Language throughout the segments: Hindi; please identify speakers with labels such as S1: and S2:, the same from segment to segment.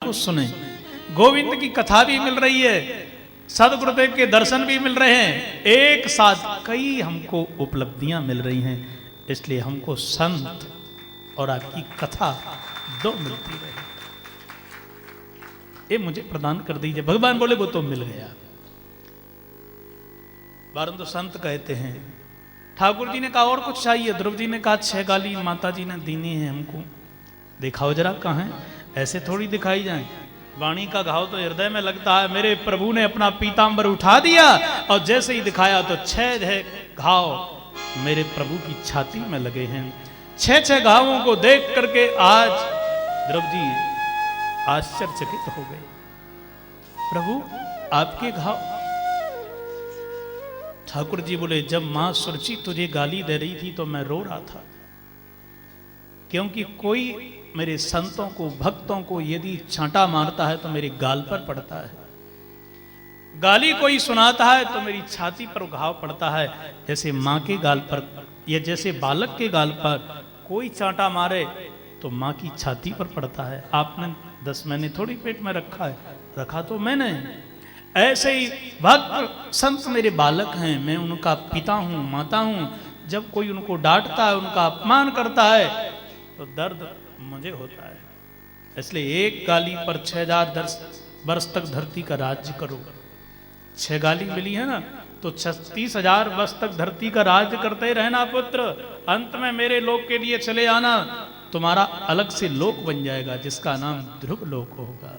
S1: को सुने, गोविंद की कथा भी मिल रही है, सदगुरुदेव के दर्शन भी मिल रहे हैं, एक साथ कई हमको उपलब्धियां मिल रही हैं। इसलिए हमको संत और आपकी कथा दो मिलती रहे, ये मुझे प्रदान कर दीजिए। भगवान बोले वो तो मिल गया। परंतु संत कहते हैं, ठाकुर जी ने कहा और कुछ चाहिए? ध्रुव जी ने कहा 6 गाली माता जी ने दीनी है हमको, दिखाओ जरा कहाँ है। ऐसे थोड़ी दिखाई जाए, वाणी का घाव तो हृदय में लगता है। मेरे प्रभु ने अपना पीतांबर उठा दिया और जैसे ही दिखाया तो 6 घाव मेरे प्रभु की छाती में लगे हैं। 6 घावों को देख करके आज ध्रुव जी आश्चर्यचकित हो गए। प्रभु आपके घाव? ठाकुर जी बोले, जब मां सुरची तुझे गाली दे रही थी तो मैं रो रहा था, क्योंकि कोई मेरे संतों को, भक्तों को यदि छांटा मारता है तो मेरे गाल पर पड़ता है, गाली कोई सुनाता है तो मेरी छाती पर घाव पड़ता है। जैसे मां के गाल पर या जैसे बालक के गाल पर कोई चांटा मारे तो मां की छाती पर पड़ता है। आपने 10 महीने थोड़ी पेट में रखा है, रखा तो मैंने। ऐसे ही भक्त संत मेरे बालक हैं, मैं उनका पिता हूं, माता हूं। जब कोई उनको डांटता है, उनका अपमान करता है तो दर्द मुझे होता है। इसलिए एक गाली पर 6000 वर्ष तक धरती का राज्य करो। 6 गाली मिली है ना, तो 36,000 वर्ष तक धरती का राज्य करते रहना पुत्र। अंत में मेरे लोक के लिए चले आना, तुम्हारा अलग से लोक बन जाएगा जिसका नाम ध्रुव लोक होगा।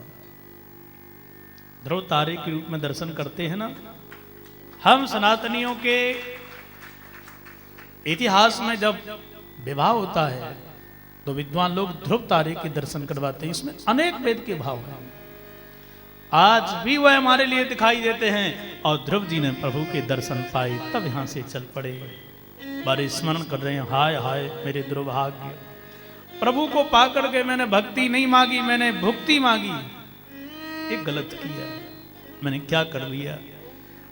S1: ध्रुव तारे के रूप में दर्शन करते हैं ना हम सनातनियों के इतिहास में। जब विवाह होता है तो विद्वान लोग ध्रुव तारे के दर्शन करवाते हैं। इसमें अनेक वेद के भाव हैं, आज भी वह हमारे लिए दिखाई देते हैं। और ध्रुव जी ने प्रभु के दर्शन पाए, तब यहां से चल पड़े। बारे स्मरण कर रहे हैं, हाय हाय मेरे दुर्भाग्य, प्रभु को पाकर के मैंने भक्ति नहीं मांगी, मैंने भुक्ति मांगी। ये गलत किया, मैंने क्या कर लिया।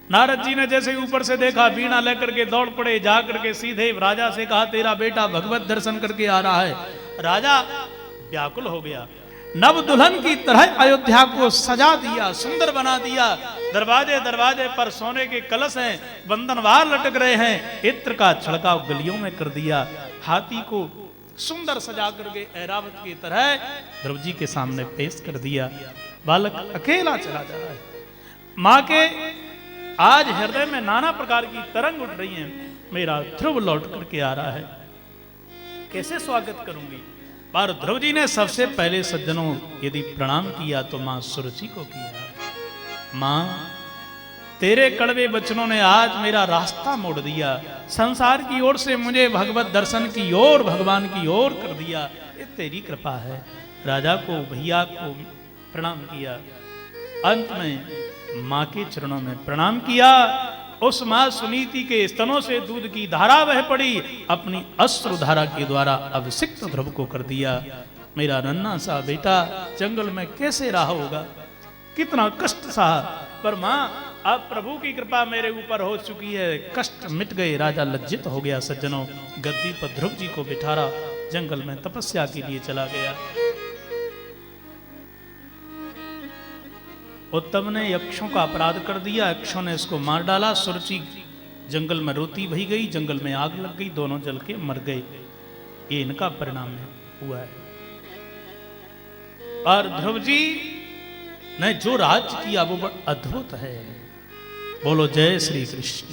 S1: नारद जी ने जैसे ऊपर से देखा, वीणा लेकर के दौड़ पड़े, जा करके सीधे राजा से कहा, तेरा बेटा भगवत दर्शन करके आ रहा है। राजा व्याकुल हो गया, नव दुल्हन की तरह अयोध्या को सजा दिया, सुंदर बना दिया। दरवाजे दरवाजे पर सोने के कलश हैं, बंधनवार लटक रहे हैं, इत्र का छिड़काव गलियों में कर दिया। हाथी को सुंदर सजा करके ऐरावत की तरह ध्रुव जी के सामने पेश कर दिया। बालक अकेला चला जा रहा है। मां के आज हृदय में नाना प्रकार की तरंग उठ रही हैं, मेरा ध्रुव लौट करके आ रहा है, कैसे स्वागत करूंगी। पर ध्रुव जी ने सबसे पहले सज्जनों यदि प्रणाम किया तो मां सुरुचि को किया। मां तेरे कड़वे वचनों ने आज मेरा रास्ता मोड़ दिया, संसार की ओर से मुझे भगवत दर्शन की ओर, भगवान की ओर कर दिया, ये तेरी कृपा है। राजा को, भैया को प्रणाम किया। अंत में मां के चरणों में प्रणाम किया। उस मां सुनीति के स्तनों से दूध की धारा बह पड़ी, अपनी अश्रु धारा के द्वारा अभिषिक्त ध्रुव को कर दिया। मेरा नन्हा सा बेटा जंगल में कैसे रहा होगा, कितना कष्ट सहा, पर मां अब प्रभु की कृपा मेरे ऊपर हो चुकी है, कष्ट मिट गए। राजा लज्जित हो गया। सज्जनों, गद्दी पर ध्रुव जी को बिठारा, जंगल में तपस्या के लिए चला गया। उत्तम ने यक्षों का अपराध कर दिया, यक्षों ने इसको मार डाला। सुरुचि जंगल में रोती बही गई, जंगल में आग लग गई, दोनों जल के मर गए। ये इनका परिणाम हुआ है। और ध्रुव जी ने जो राज्य किया वो बड़ा अद्भुत है। बोलो जय श्री कृष्ण,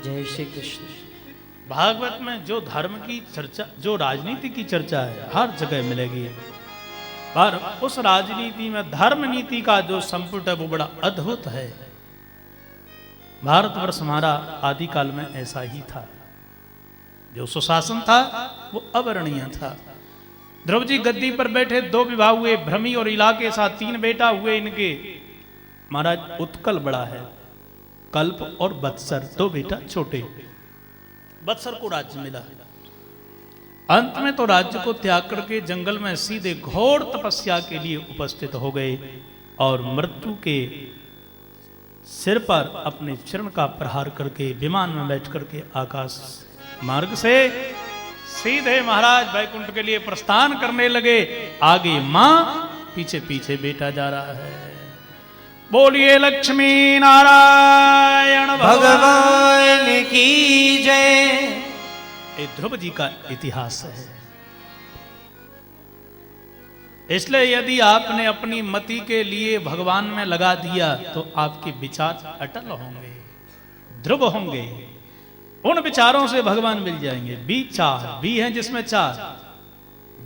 S2: जय श्री कृष्ण।
S1: भागवत में जो धर्म की चर्चा, जो राजनीति की चर्चा है, हर जगह मिलेगी। पर उस राजनीति में धर्म नीति का जो संपुट है वो बड़ा अद्भुत है। भारतवर्ष हमारा आदिकाल में ऐसा ही था। जो सुशासन था वो अवर्णीय था। ध्रुव जी गद्दी पर बैठे, 2 विवाह हुए, भ्रमी और इला के साथ 3 बेटा हुए इनके। महाराज उत्कल बड़ा है, कल्प और बत्सर 2 बेटा छोटे। बत्सर को राज्य मिला। अंत में तो राज्य को त्याग करके जंगल में सीधे घोर तपस्या के लिए उपस्थित हो गए और मृत्यु के सिर पर अपने चरण का प्रहार करके विमान में बैठ करके आकाश मार्ग से सीधे महाराज वैकुंठ के लिए प्रस्थान करने लगे। आगे मां पीछे पीछे बेटा जा रहा है। बोलिए लक्ष्मी नारायण
S2: भगवान की जय।
S1: ये ध्रुव जी का इतिहास है। इसलिए यदि आपने अपनी मति के लिए भगवान में लगा दिया तो आपके विचार अटल होंगे, ध्रुव होंगे। उन विचारों से भगवान मिल जाएंगे। विचार भी है जिसमें चार,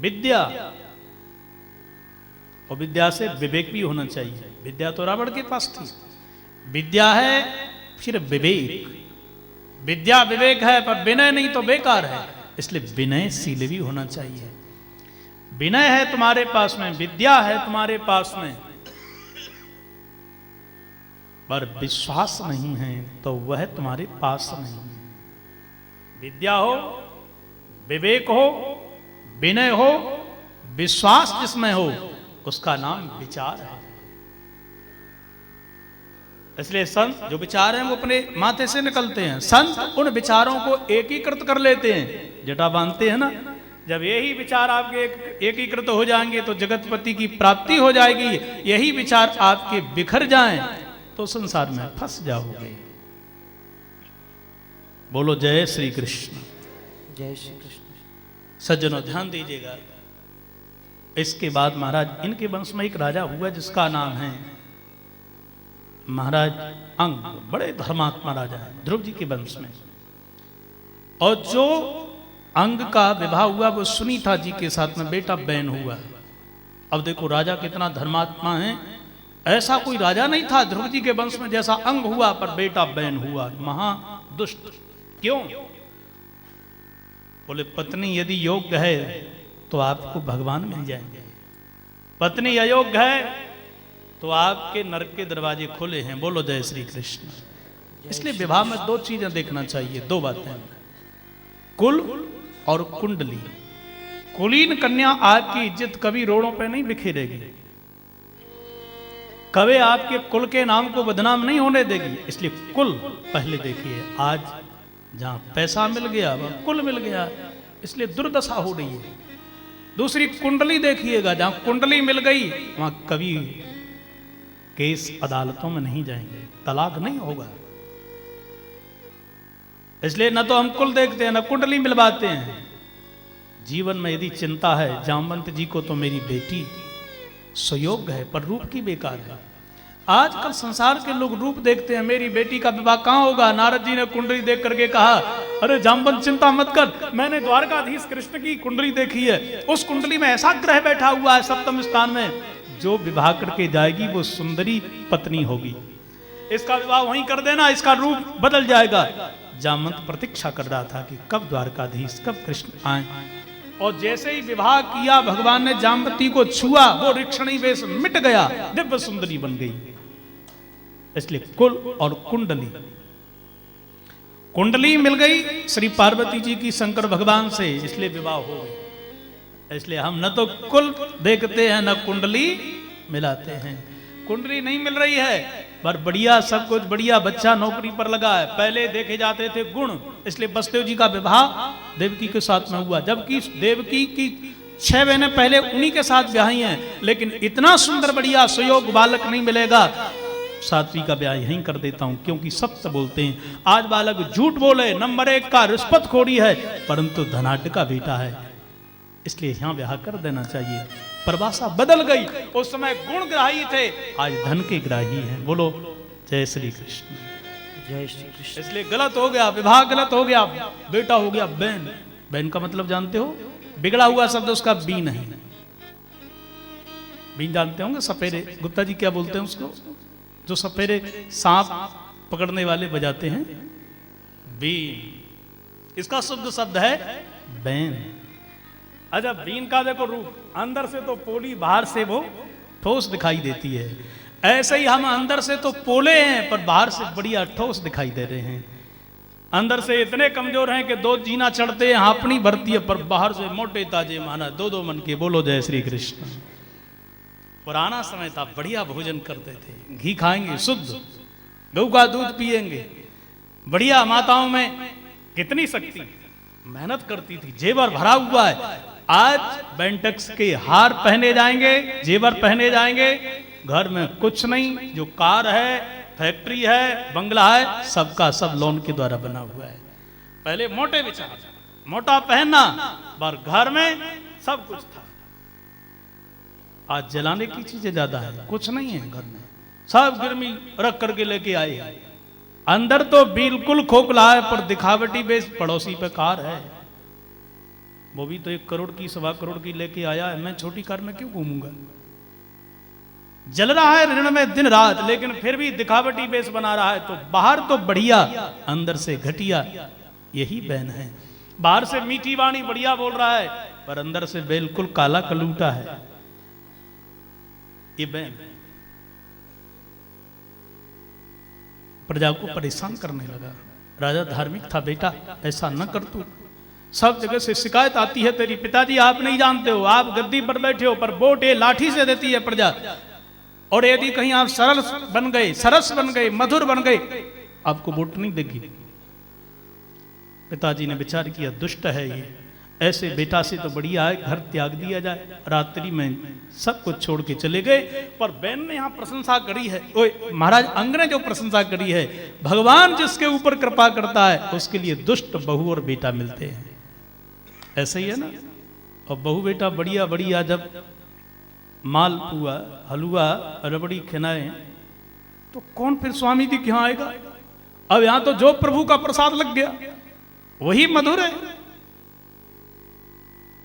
S1: विद्या, और विद्या से विवेक भी होना चाहिए। विद्या तो रावण के पास थी, विद्या है फिर विवेक। विद्या विवेक है पर विनय नहीं तो बेकार है, इसलिए विनयशील भी होना चाहिए। विनय है तुम्हारे पास में, विद्या है तुम्हारे पास में, पर विश्वास नहीं है तो वह तुम्हारे पास नहीं है। विद्या हो, विवेक हो, विनय हो, विश्वास जिसमें हो उसका नाम विचार है। इसलिए संत जो विचार हैं वो अपने माथे से निकलते हैं। संत उन विचारों को एकीकृत कर लेते हैं। जटा बांधते हैं ना, जब यही विचार आपके एकीकृत हो जाएंगे तो जगतपति की प्राप्ति हो जाएगी। यही विचार आपके बिखर जाएं तो संसार में फंस जाओगे। बोलो जय श्री कृष्ण।
S2: जय श्री कृष्ण।
S1: सज्जनों ध्यान दीजिएगा। इसके बाद महाराज इनके वंश में एक राजा हुआ जिसका नाम है महाराज अंग। बड़े धर्मात्मा राजा है ध्रुव जी के वंश में। और जो अंग का विवाह हुआ वो सुनीता जी के साथ में बेटा बैन हुआ। अब देखो राजा कितना धर्मात्मा है। ऐसा कोई राजा नहीं था ध्रुव जी के वंश में जैसा अंग हुआ पर बेटा बैन हुआ। महा दुष्ट। क्यों? बोले पत्नी यदि योग्य है तो आपको भगवान मिल जाएंगे, पत्नी अयोग्य है तो आपके नरक के दरवाजे खुले हैं। बोलो जय श्री कृष्ण। इसलिए विवाह में दो चीजें देखना चाहिए, दो बातें, कुल और कुंडली। कुलीन कन्या आपकी इज्जत कभी रोड़ों पे नहीं बिखेरेगी, कभी आपके कुल के नाम को बदनाम नहीं होने देगी। इसलिए कुल पहले देखिए। आज जहां पैसा मिल गया वहां कुल मिल गया, इसलिए दुर्दशा हो रही है। दूसरी कुंडली देखिएगा, जहां कुंडली मिल गई वहां कभी केस अदालतों में नहीं जाएंगे, तलाक नहीं होगा। इसलिए न तो हम कुल देखते हैं न कुंडली मिलवाते हैं। जीवन में यदि चिंता है जामवंत जी को तो मेरी बेटी सुयोग्य है पर रूप की बेकार है। आजकल संसार के लोग रूप देखते हैं, मेरी बेटी का विवाह कहां होगा। नारद जी ने कुंडली देख करके कहा, अरे जामवंत चिंता मत कर, मैंने द्वारकाधीश कृष्ण की कुंडली देखी है। उस कुंडली में ऐसा ग्रह बैठा हुआ है सप्तम स्थान में, जो विवाह करके जाएगी वो सुंदरी पत्नी होगी। इसका विवाह वहीं कर देना, इसका रूप बदल जाएगा। जामवंत प्रतीक्षा कर रहा था कि कब द्वारकाधीश, कब कृष्ण आए। और जैसे ही विवाह किया भगवान ने जामवती को छुआ, वो ऋक्षणी वेश मिट गया, दिव्य सुंदरी बन गई। इसलिए कुल और कुंडली, कुंडली मिल गई श्री पार्वती जी की शंकर भगवान से, इसलिए विवाह हो गई। इसलिए हम न तो कुल देखते हैं न कुंडली मिलाते हैं। कुंडली नहीं मिल रही है पर बढ़िया सब कुछ बढ़िया, बच्चा नौकरी पर लगा है। पहले देखे जाते थे गुण, इसलिए वसुदेव जी का विवाह देवकी के साथ में हुआ, जबकि देवकी की 6 बहनें पहले उन्हीं के साथ ब्याही हैं। लेकिन इतना सुंदर बढ़िया सुयोग बालक नहीं मिलेगा, सात्वी का ब्याह यहीं कर देता हूं, क्योंकि सत्य बोलते हैं। आज बालक झूठ बोले, नंबर 1 का रिश्वतखोरी है, परंतु धनाढ्य का बेटा है, इसलिए यहां ब्याह कर देना चाहिए। परिभाषा बदल गई। उस समय गुण ग्राही थे, आज धन के ग्राही हैं। बोलो जय श्री कृष्ण।
S2: जय श्री कृष्ण।
S1: इसलिए गलत हो गया, विवाह गलत हो गया, बेटा हो गया बैन। बैन का मतलब जानते हो? बिगड़ा हुआ शब्द उसका बीन है। बीन जानते होंगे, सपेरे। गुप्ता जी क्या बोलते हैं उसको, जो सपेरे सांप पकड़ने वाले बजाते हैं? बीन। इसका शुद्ध शब्द है बैन। अच्छा, बीन का देखो रूप, अंदर से तो पोली, बाहर से वो ठोस दिखाई देती है। ऐसे ही हम अंदर से तो पोले हैं पर बाहर से बढ़िया ठोस दिखाई दे रहे हैं। अंदर से इतने कमजोर हैं कि 2 जीना चढ़ते हैं, हापनी भरती है, पर बाहर से मोटे ताजे माना 2-2 मन के। बोलो जय श्री कृष्ण। पुराना समय था, बढ़िया भोजन करते थे, घी खाएंगे शुद्ध, गऊ का दूध पिएंगे, बढ़िया। माताओं में कितनी शक्ति, मेहनत करती थी, जेवर भरा हुआ है। आज बेंटेक्स के हार पहने जाएंगे, जेवर पहने जाएंगे, घर में कुछ नहीं, जो कार है, फैक्ट्री है, बंगला है, सबका सब लोन के द्वारा बना हुआ है। पहले मोटे विचार, मोटा पहनना, पर घर में सब कुछ था। आज जलाने की चीजें ज्यादा है, कुछ नहीं है घर में, सब गिरमी रख करके लेके आए। अंदर तो बिल्कुल खोखला है, पर दिखावटी बेस पड़ोसी पे कार है, वो भी तो 1 करोड़ की 1.25 करोड़ की लेके आया है, मैं छोटी कार में क्यों घूमूंगा। जल रहा है ऋण में दिन रात, लेकिन फिर भी दिखावटी बेस बना रहा है। तो बाहर तो बढ़िया, अंदर से घटिया, यही बहन है। बाहर से मीठी वाणी बढ़िया बोल रहा है, पर अंदर से बिल्कुल काला कलूटा है ये बहन। प्रजा को परेशान करने लगा। राजा धार्मिक था, बेटा ऐसा न कर तू, सब जगह से शिकायत आती है तेरी। पिताजी आप नहीं जानते हो, आप गद्दी पर बैठे हो, पर वोट ये लाठी से देती है प्रजा, और यदि कहीं आप सरल बन गए, सरस बन गए, मधुर बन गए, आपको वोट नहीं देगी। पिताजी ने विचार किया, दुष्ट है ये, ऐसे बेटा से तो बढ़िया है घर त्याग दिया जाए। रात्रि में सब कुछ छोड़ के चले गए। पर बहन ने यहाँ प्रशंसा करी है, ओए महाराज अंग ने जो प्रशंसा करी है, भगवान जिसके ऊपर कृपा करता है उसके लिए दुष्ट बहू और बेटा मिलते हैं। ऐसे ही है ना। और बहू बेटा बढ़िया बढ़िया जब मालपुआ, हलवा, रबड़ी खिलाए तो कौन फिर स्वामी जी के यहाँ आएगा। अब यहां तो जो प्रभु का प्रसाद लग गया वही मधुर है।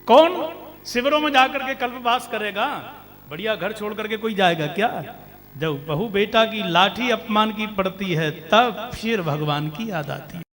S1: कौन शिविरों में जाकर के कल्पवास करेगा, बढ़िया घर छोड़ करके कोई जाएगा क्या। जब बहू बेटा की लाठी अपमान की पड़ती है तब फिर भगवान की याद आती है।